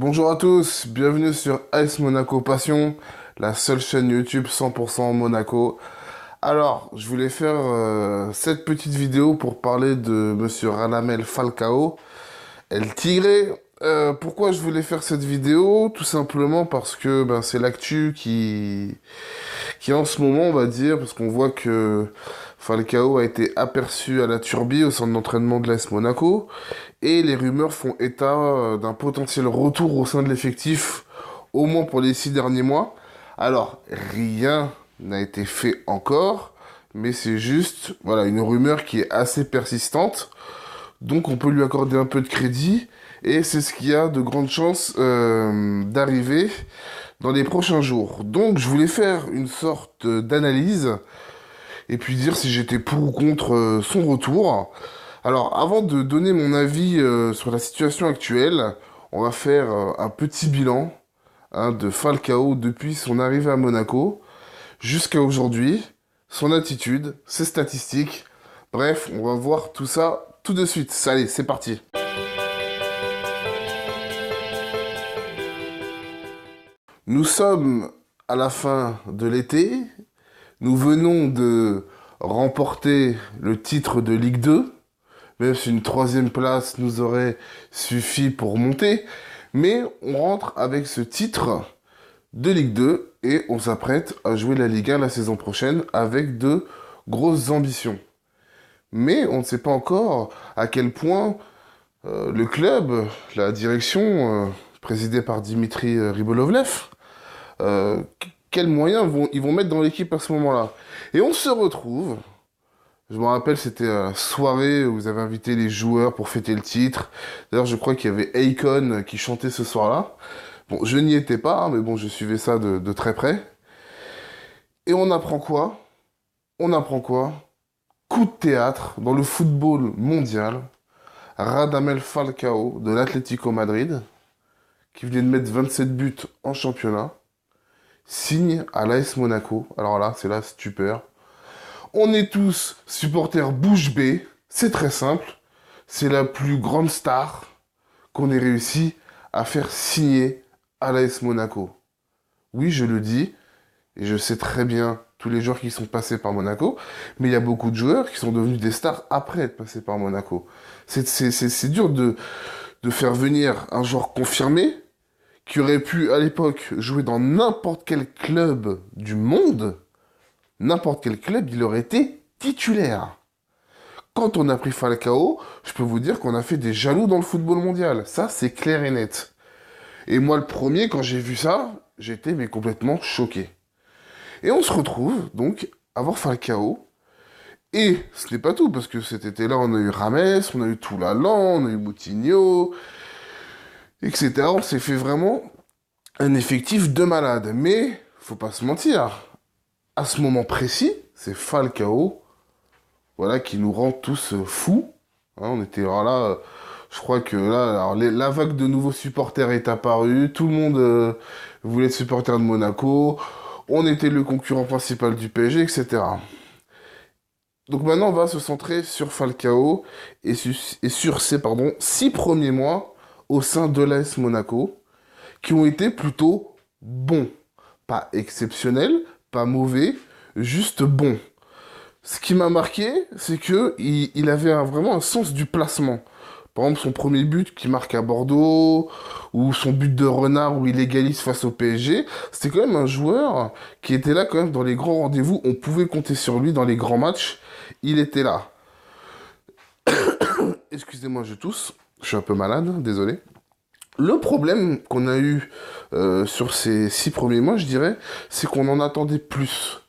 Bonjour à tous, bienvenue sur AS Monaco Passion, la seule chaîne YouTube 100% Monaco. Alors, je voulais faire cette petite vidéo pour parler de Monsieur Radamel Falcao, El Tigre. Pourquoi je voulais faire cette vidéo? Tout simplement parce que c'est l'actu qui en ce moment, on va dire, parce qu'on voit que Falcao a été aperçu à la Turbie au centre d'entraînement de l'AS Monaco. Et les rumeurs font état d'un potentiel retour au sein de l'effectif, au moins pour les 6 derniers mois. Alors, rien n'a été fait encore, mais c'est juste voilà, une rumeur qui est assez persistante. Donc on peut lui accorder un peu de crédit, et c'est ce qui a de grandes chances d'arriver dans les prochains jours. Donc je voulais faire une sorte d'analyse, et puis dire si j'étais pour ou contre son retour. Alors, avant de donner mon avis sur la situation actuelle, on va faire un petit bilan de Falcao depuis son arrivée à Monaco jusqu'à aujourd'hui, son attitude, ses statistiques. Bref, on va voir tout ça tout de suite. Allez, c'est parti. Nous sommes à la fin de l'été. Nous venons de remporter le titre de Ligue 2. Même si une troisième place nous aurait suffi pour monter. Mais on rentre avec ce titre de Ligue 2 et on s'apprête à jouer la Ligue 1 la saison prochaine avec de grosses ambitions. Mais on ne sait pas encore à quel point le club, la direction, présidée par Dimitri Ribolovlev, quels moyens ils vont mettre dans l'équipe à ce moment-là. Et on se retrouve... Je me rappelle, c'était la soirée où vous avez invité les joueurs pour fêter le titre. D'ailleurs, je crois qu'il y avait Akon qui chantait ce soir-là. Bon, je n'y étais pas, hein, mais bon, je suivais ça de très près. Et on apprend quoi? On apprend quoi? Coup de théâtre dans le football mondial. Radamel Falcao de l'Atlético Madrid, qui venait de mettre 27 buts en championnat, signe à l'AS Monaco. Alors là, c'est la stupeur. On est tous supporters bouche bée, c'est très simple. C'est la plus grande star qu'on ait réussi à faire signer à l'AS Monaco. Oui, je le dis, et je sais très bien tous les joueurs qui sont passés par Monaco, mais il y a beaucoup de joueurs qui sont devenus des stars après être passés par Monaco. C'est dur de faire venir un joueur confirmé qui aurait pu, à l'époque, jouer dans n'importe quel club du monde. N'importe quel club, il aurait été titulaire. Quand on a pris Falcao, je peux vous dire qu'on a fait des jaloux dans le football mondial. Ça, c'est clair et net. Et moi, le premier, quand j'ai vu ça, j'étais mais complètement choqué. Et on se retrouve, donc, à voir Falcao. Et ce n'est pas tout, parce que cet été-là, on a eu Rames, on a eu Toulalan, on a eu Moutinho, etc. On s'est fait vraiment un effectif de malade. Mais, faut pas se mentir, à ce moment précis, c'est Falcao, voilà, qui nous rend tous fous. Hein, on était alors là, je crois que là, alors, la vague de nouveaux supporters est apparue. Tout le monde voulait être supporter de Monaco. On était le concurrent principal du PSG, etc. Donc maintenant, on va se centrer sur Falcao et sur ses 6 premiers mois au sein de l'AS Monaco, qui ont été plutôt bons. Pas exceptionnels, pas mauvais, juste bons. Ce qui m'a marqué, c'est que il avait vraiment un sens du placement. Par exemple, son premier but qui marque à Bordeaux, ou son but de renard où il égalise face au PSG, c'était quand même un joueur qui était là quand même dans les grands rendez-vous. On pouvait compter sur lui dans les grands matchs. Il était là. Excusez-moi, je tousse. Je suis un peu malade, désolé. Le problème qu'on a eu sur ces 6 premiers mois, je dirais, c'est qu'on en attendait plus.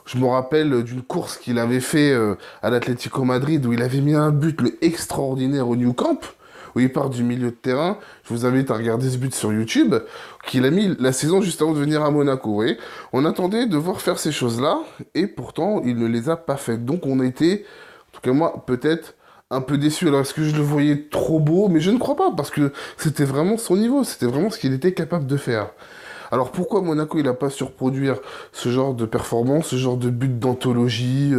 Je me rappelle d'une course qu'il avait fait à l'Atlético Madrid où il avait mis un but extraordinaire au Nou Camp, où il part du milieu de terrain. Je vous invite à regarder ce but sur YouTube, qu'il a mis la saison juste avant de venir à Monaco. Vous voyez, on attendait de voir faire ces choses-là, et pourtant, il ne les a pas faites. Donc on était, en tout cas moi, peut-être un peu déçu. Alors est-ce que je le voyais trop beau? Mais je ne crois pas, parce que c'était vraiment son niveau, c'était vraiment ce qu'il était capable de faire. Alors pourquoi Monaco il n'a pas su reproduire ce genre de performance, ce genre de but d'anthologie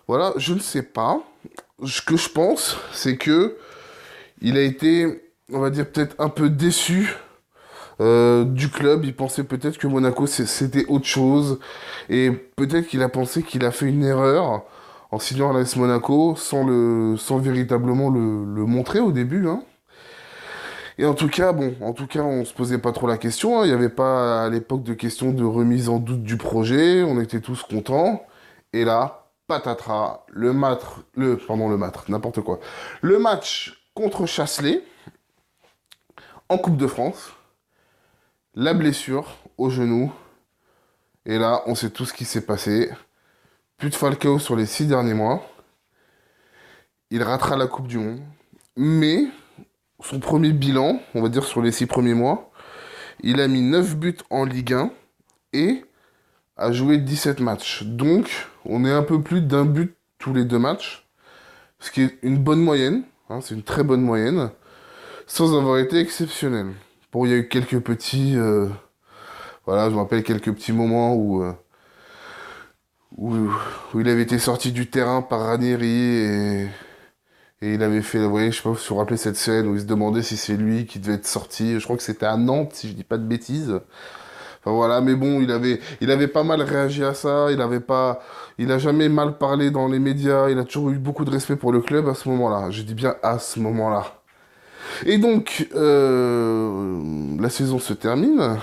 voilà, je ne sais pas. Ce que je pense, c'est que il a été, on va dire, peut-être un peu déçu du club. Il pensait peut-être que Monaco, c'était autre chose. Et peut-être qu'il a pensé qu'il a fait une erreur en signant à l'AS Monaco sans véritablement le montrer au début, hein. Et en tout cas, on se posait pas trop la question, hein. Il n'y avait pas à l'époque de question de remise en doute du projet. On était tous contents. Et là, patatras, n'importe quoi. Le match contre Chasselet en Coupe de France, la blessure au genou. Et là, on sait tout ce qui s'est passé. Plus de Falcao sur les 6 derniers mois. Il ratera la Coupe du Monde. Mais son premier bilan, on va dire sur les 6 premiers mois, il a mis 9 buts en Ligue 1 et a joué 17 matchs. Donc, on est un peu plus d'un but tous les 2 matchs, ce qui est une bonne moyenne, hein, c'est une très bonne moyenne, sans avoir été exceptionnel. Bon, il y a eu quelques petits... voilà, je me rappelle quelques petits moments où, où il avait été sorti du terrain par Ranieri et il avait fait, vous voyez, je sais pas si vous vous rappelez cette scène où il se demandait si c'est lui qui devait être sorti. Je crois que c'était à Nantes, si je dis pas de bêtises. Enfin voilà, mais bon, il avait pas mal réagi à ça. Il a jamais mal parlé dans les médias. Il a toujours eu beaucoup de respect pour le club à ce moment-là. Je dis bien à ce moment-là. Et donc, la saison se termine.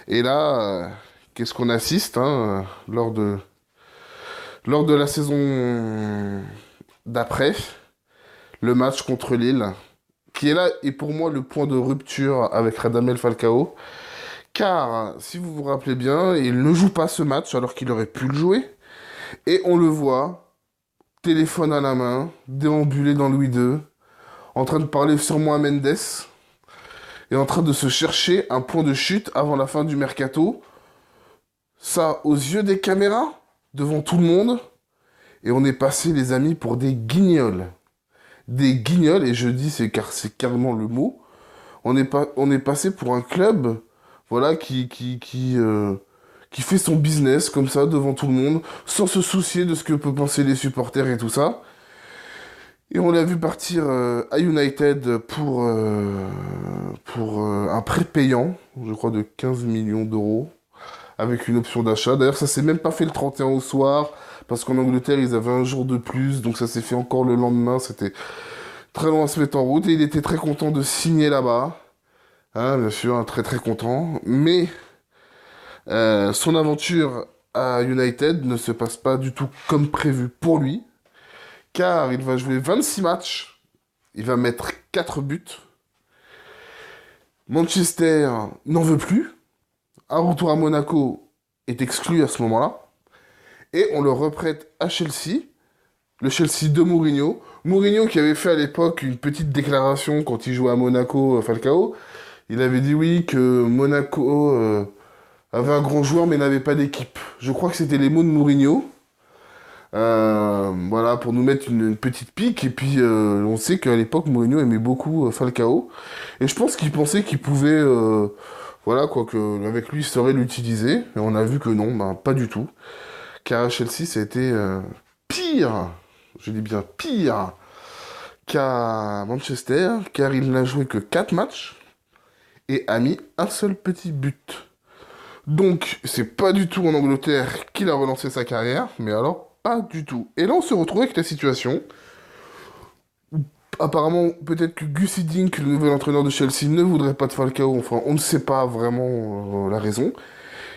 Et là, qu'est-ce qu'on assiste, hein, lors de la saison d'après? Le match contre Lille, qui est là, et pour moi le point de rupture avec Radamel Falcao, car si vous vous rappelez bien, il ne joue pas ce match alors qu'il aurait pu le jouer, et on le voit, téléphone à la main, déambuler dans Louis II, en train de parler sûrement à Mendes, et en train de se chercher un point de chute avant la fin du mercato, ça aux yeux des caméras, devant tout le monde, et on est passé les amis pour des guignols. Des guignols, et je dis c'est car c'est carrément le mot, on est passé pour un club, voilà, qui fait son business comme ça devant tout le monde, sans se soucier de ce que peuvent penser les supporters et tout ça. Et on l'a vu partir à United pour un prêt payant, je crois de 15 millions d'euros, avec une option d'achat. D'ailleurs, ça s'est même pas fait le 31 au soir, parce qu'en Angleterre, ils avaient un jour de plus, donc ça s'est fait encore le lendemain. C'était très long à se mettre en route, et il était très content de signer là-bas. Hein, bien sûr, hein, très très content. Mais son aventure à United ne se passe pas du tout comme prévu pour lui, car il va jouer 26 matchs, il va mettre 4 buts. Manchester n'en veut plus. Un retour à Monaco est exclu à ce moment-là. Et on le reprête à Chelsea, le Chelsea de Mourinho. Mourinho qui avait fait à l'époque une petite déclaration quand il jouait à Monaco, Falcao. Il avait dit oui, que Monaco avait un grand joueur mais n'avait pas d'équipe. Je crois que c'était les mots de Mourinho. Voilà, pour nous mettre une petite pique. Et puis, on sait qu'à l'époque, Mourinho aimait beaucoup Falcao. Et je pense qu'il pensait qu'il pouvait, voilà, quoi, que avec lui, il saurait l'utiliser. Et on a vu que non, ben, pas du tout. Car à Chelsea, ça a été pire, je dis bien pire, qu'à Manchester, car il n'a joué que 4 matchs et a mis un seul petit but. Donc, c'est pas du tout en Angleterre qu'il a relancé sa carrière, mais alors, pas du tout. Et là, on se retrouve avec la situation. Apparemment, peut-être que Gus Hiddink, le nouvel entraîneur de Chelsea, ne voudrait pas de Falcao. Enfin, on ne sait pas vraiment la raison.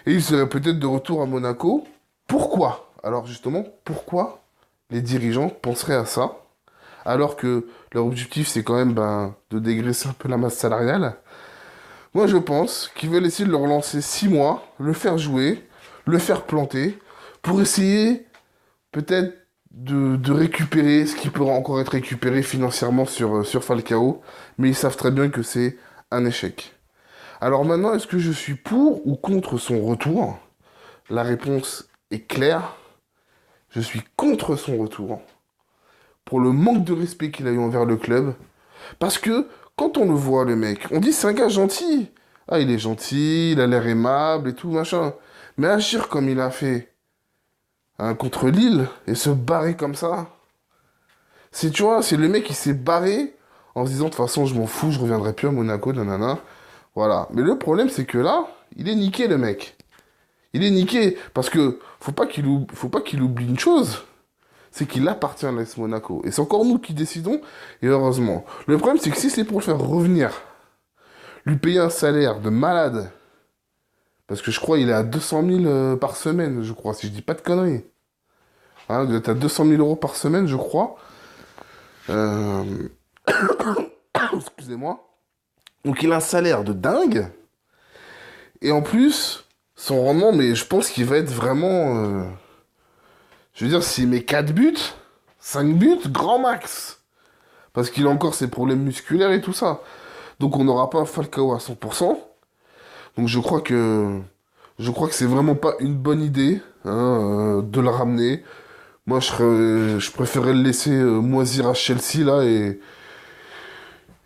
Et il serait peut-être de retour à Monaco. Pourquoi? Alors justement, pourquoi les dirigeants penseraient à ça? Alors que leur objectif, c'est quand même ben, de dégraisser un peu la masse salariale. Moi, je pense qu'ils veulent essayer de le relancer 6 mois, le faire jouer, le faire planter, pour essayer peut-être de récupérer ce qui pourra encore être récupéré financièrement sur Falcao. Mais ils savent très bien que c'est un échec. Alors maintenant, est-ce que je suis pour ou contre son retour? La réponse est claire. Je suis contre son retour. Pour le manque de respect qu'il a eu envers le club. Parce que, quand on le voit, le mec, on dit c'est un gars gentil. Ah, il est gentil, il a l'air aimable et tout, machin. Mais agir comme il a fait hein, contre Lille et se barrer comme ça, c'est, tu vois, c'est le mec qui s'est barré en se disant de toute façon, je m'en fous, je reviendrai plus à Monaco, nanana. Voilà. Mais le problème, c'est que là, il est niqué, le mec. Il est niqué. Parce que faut pas qu'il oublie une chose. C'est qu'il appartient à l'AS Monaco. Et c'est encore nous qui décidons, et heureusement. Le problème, c'est que si c'est pour le faire revenir, lui payer un salaire de malade, parce que je crois qu'il est à 200 000 par semaine, je crois, si je dis pas de conneries. Hein, il est à 200 000 euros par semaine, je crois. Euh, Excusez-moi. Donc il a un salaire de dingue. Et en plus, son rendement, mais je pense qu'il va être vraiment... je veux dire, s'il met 4 buts, 5 buts, grand max. Parce qu'il a encore ses problèmes musculaires et tout ça. Donc on n'aura pas un Falcao à 100%. Donc je crois que c'est vraiment pas une bonne idée, hein, de le ramener. Moi, je préférais le laisser moisir à Chelsea, là, et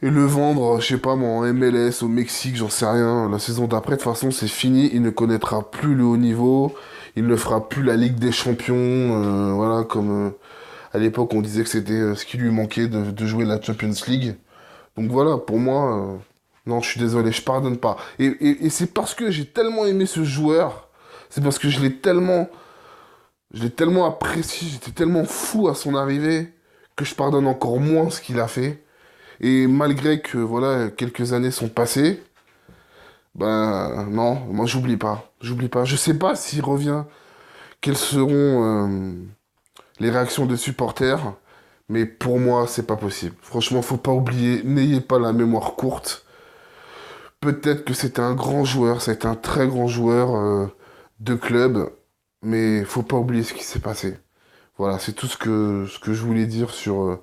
le vendre, je sais pas moi, en MLS, au Mexique, j'en sais rien. La saison d'après, de toute façon, c'est fini. Il ne connaîtra plus le haut niveau. Il ne fera plus la Ligue des Champions. Voilà, comme à l'époque, on disait que c'était ce qui lui manquait de jouer la Champions League. Donc voilà, pour moi, non, je suis désolé, je pardonne pas. Et c'est parce que j'ai tellement aimé ce joueur, c'est parce que je l'ai tellement apprécié, j'étais tellement fou à son arrivée, que je pardonne encore moins ce qu'il a fait. Et malgré que, voilà, quelques années sont passées, ben non, moi j'oublie pas. J'oublie pas. Je sais pas s'il revient, quelles seront les réactions des supporters, mais pour moi, c'est pas possible. Franchement, faut pas oublier, n'ayez pas la mémoire courte. Peut-être que c'était un grand joueur, ça a été un très grand joueur de club, mais faut pas oublier ce qui s'est passé. Voilà, c'est tout ce que je voulais dire sur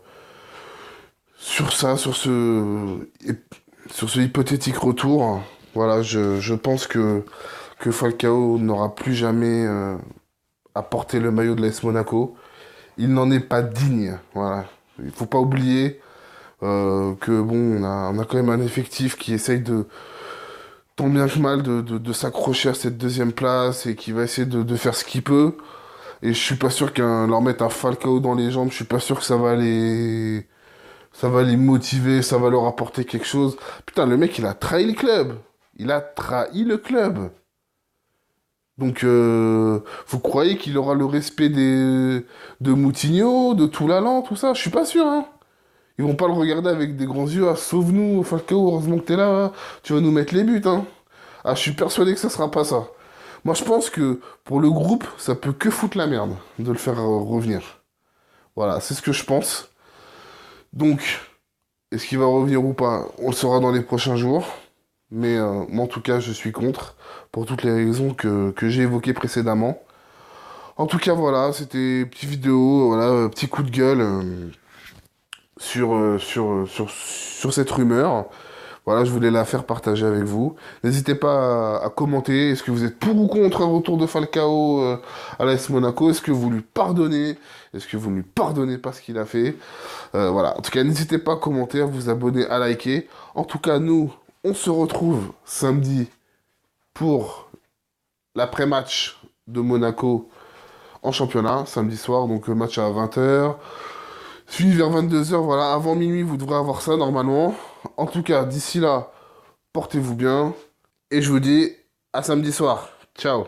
ça, sur ce hypothétique retour. Voilà, je pense que Falcao n'aura plus jamais à porter le maillot de l'AS Monaco. Il n'en est pas digne. Voilà. Il faut pas oublier que bon, on a quand même un effectif qui essaye tant bien que mal de s'accrocher à cette deuxième place et qui va essayer de faire ce qu'il peut. Et je suis pas sûr qu'un leur mettre un Falcao dans les jambes, je suis pas sûr que ça va les motiver, ça va leur apporter quelque chose. Putain, le mec, il a trahi le club. Il a trahi le club. Donc, vous croyez qu'il aura le respect de Moutinho, de Toulalan, tout ça? Je suis pas sûr, hein. Ils vont pas le regarder avec des grands yeux. Ah, sauve-nous, Falcao, heureusement que t'es là, hein. Tu vas nous mettre les buts, hein. Ah, je suis persuadé que ça sera pas ça. Moi, je pense que pour le groupe, ça peut que foutre la merde de le faire revenir. Voilà, c'est ce que je pense. Donc, est-ce qu'il va revenir ou pas? On le saura dans les prochains jours. Mais moi, en tout cas, je suis contre, pour toutes les raisons que j'ai évoquées précédemment. En tout cas, voilà, c'était petite vidéo, voilà, petit coup de gueule sur cette rumeur. Voilà, je voulais la faire partager avec vous. N'hésitez pas à commenter. Est-ce que vous êtes pour ou contre un retour de Falcao à l'AS Monaco? Est-ce que vous lui pardonnez? Est-ce que vous ne lui pardonnez pas ce qu'il a fait? Voilà. En tout cas, n'hésitez pas à commenter, à vous abonner, à liker. En tout cas, nous, on se retrouve samedi pour l'après-match de Monaco en championnat, samedi soir, donc match à 20 h. Suivi vers 22 h, voilà, avant minuit, vous devrez avoir ça normalement. En tout cas, d'ici là, portez-vous bien. Et je vous dis à samedi soir. Ciao.